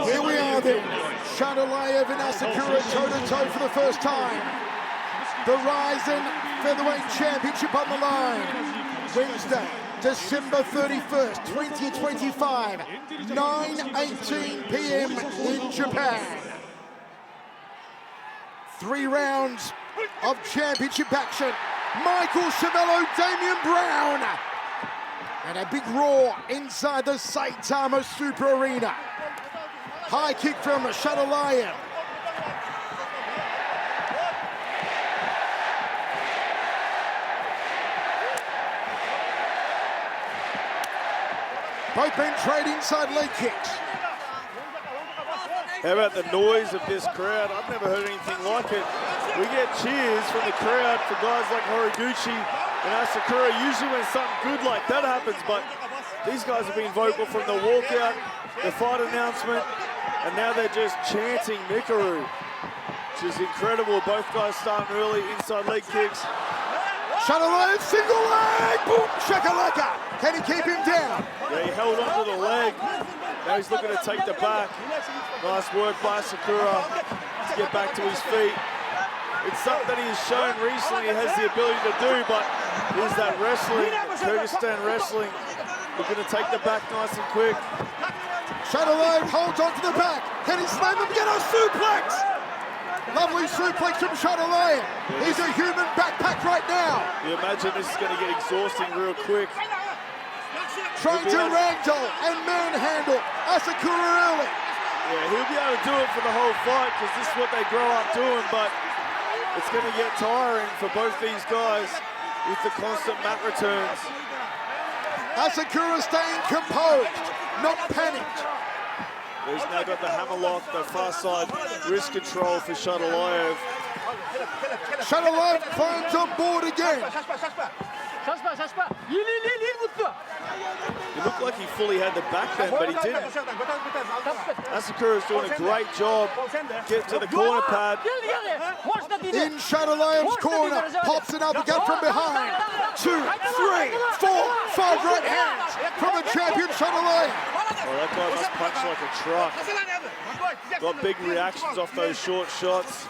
Here we are then. Shaidullayev and Asakura toe-to-toe for the first time. The RIZIN Featherweight Championship on the line. Wednesday, December 31st, 2025, 9:18 p.m. in Japan. 3 rounds of championship action. Michael Chavello, Damian Brown. And a big roar inside the Saitama Super Arena. High kick from Shaidullayev. Both men trade inside leg kicks. How about the noise of this crowd? I've never heard anything like it. We get cheers from the crowd for guys like Horiguchi and Asakura, usually when something good like that happens, but these guys have been vocal from the walkout, the fight announcement, and now they're just chanting Mikaru, which is incredible. Both guys starting early, inside leg kicks. Shaidullayev, single leg, boom, shakalaka. Can he keep him down? Yeah, he held onto the leg. Now he's looking to take the back. Nice work by Asakura to get back to his feet. It's something that he's shown recently he has the ability to do, but here's that wrestling, Kyrgyzstan wrestling. Looking to take the back nice and quick. Shaidullayev holds on to the back. Can he slam him? Get a suplex! Lovely suplex from Shaidullayev. He's a human backpack right now. You imagine this is going to get exhausting real quick. Trying to ragdoll and manhandle Asakura early. Yeah, he'll be able to do it for the whole fight because this is what they grow up doing, but it's going to get tiring for both these guys with the constant mat returns. Asakura staying composed, not panicked. He's now got the hammerlock, the far side wrist control for Shaidullayev. Shaidullayev climbs on board again. It looked like he fully had the back bend, but he didn't. Asakura's doing a great job. Get to the corner pad. In Shaidullayev's corner, pops an uppercut from behind. 2, 3, 4, 5 right hands from the champion Shaidullayev. Oh, that guy must punch like a truck. Got big reactions off those short shots.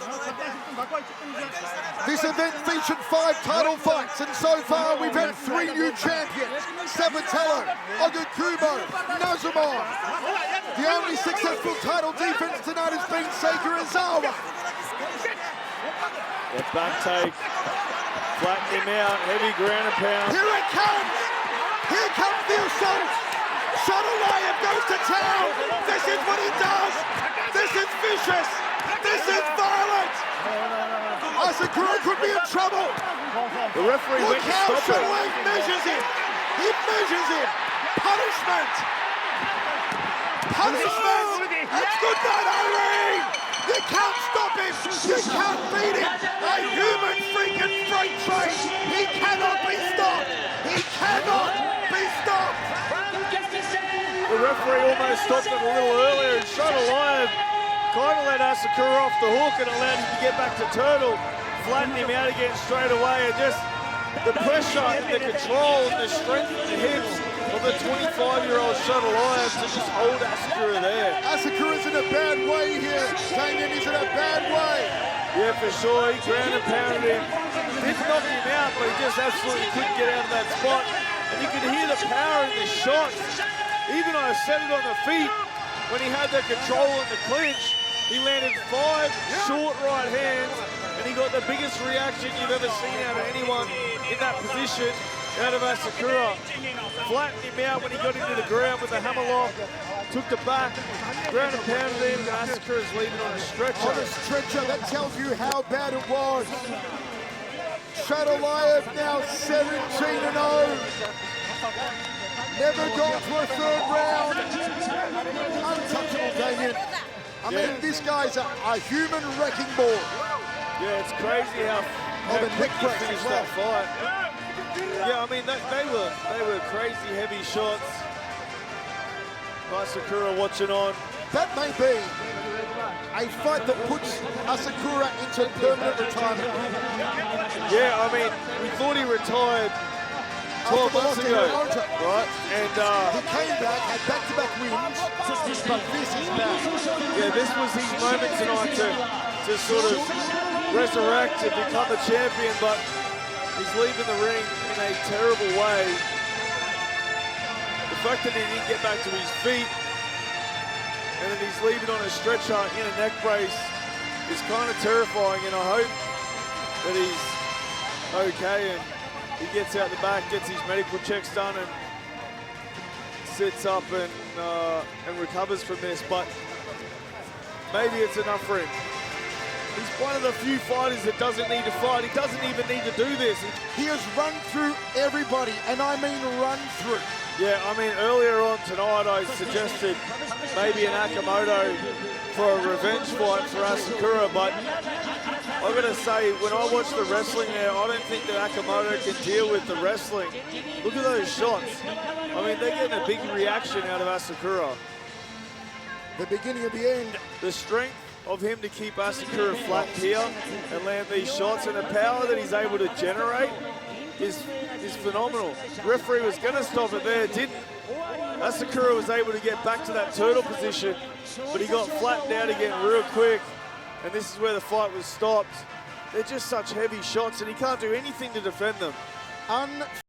This event featured 5 title fights, and so far we've had 3 new champions. Sabatello, Ogakubo, Nazumov. The only successful title defense tonight has been Seika Izawa. The back take, flatten him out, heavy ground and pound. Here it comes! Here comes the assault! Shaidullayev goes to town! This is what he does! This is vicious! This is violent! Asakura could be in trouble! The referee went to stop it. Look how Shaidullayev measures him! He measures him! Punishment! Punishment! It's good night, Irene! You can't stop him! You can't beat him! A human freaking freight train! He cannot be stopped! He cannot be stopped! The referee almost stopped it a little earlier, and Shaidullayev kind of let Asakura off the hook and allowed him to get back to Turtle, flatten him out again straight away, and just the pressure and the control and the strength in the hips of the 25-year-old Shaidullayev to just hold Asakura there. Asakura's in a bad way here. Damien is in a bad way. Yeah, for sure. He ground and pounded him. Didn't knock him out, but he just absolutely couldn't get out of that spot. And you could hear the power in the shots. Even though I set it on the feet, when he had the control and the clinch, he landed 5 short right hands, and he got the biggest reaction you've ever seen out of anyone in that position out of Asakura. Flattened him out when he got into the ground with the hammerlock, took the back, ground and pounded him, and Asakura's leaving on a stretcher. On a stretcher, that tells you how bad it was. Shaidullayev now 17-0. Never gone to a 3rd round. Untouchable, Damien. I mean, this guy's a human wrecking ball. Yeah, it's crazy how the neck quick break he finished as well. that fight. Yeah, I mean, they were crazy heavy shots. Asakura watching on. That may be a fight that puts Asakura into permanent retirement. Yeah, I mean, we thought he retired 12 after the months loss to ago, Hiroto. right? And He came back, had back-to-back wins, but this is bad. yeah, this was his moment tonight to sort of resurrect and become a champion, but he's leaving the ring in a terrible way. The fact that he didn't get back to his feet and then he's leaving on a stretcher in a neck brace is kind of terrifying, and I hope that he's okay and he gets out the back, gets his medical checks done and sits up and recovers from this, but maybe it's enough for him. He's one of the few fighters that doesn't need to fight. He doesn't even need to do this. He has run through everybody, and I mean run through. Yeah, I mean, earlier on tonight I suggested maybe an Akamoto for a revenge fight for Asakura, but I've got to say, when I watch the wrestling there, I don't think that Akamoto can deal with the wrestling. Look at those shots. I mean, they're getting a big reaction out of Asakura. The beginning of the end. The strength of him to keep Asakura flat here and land these shots, and the power that he's able to generate is phenomenal. The referee was going to stop it there, didn't. Asakura was able to get back to that turtle position, but he got flattened out again real quick, and this is where the fight was stopped. They're just such heavy shots, and he can't do anything to defend them.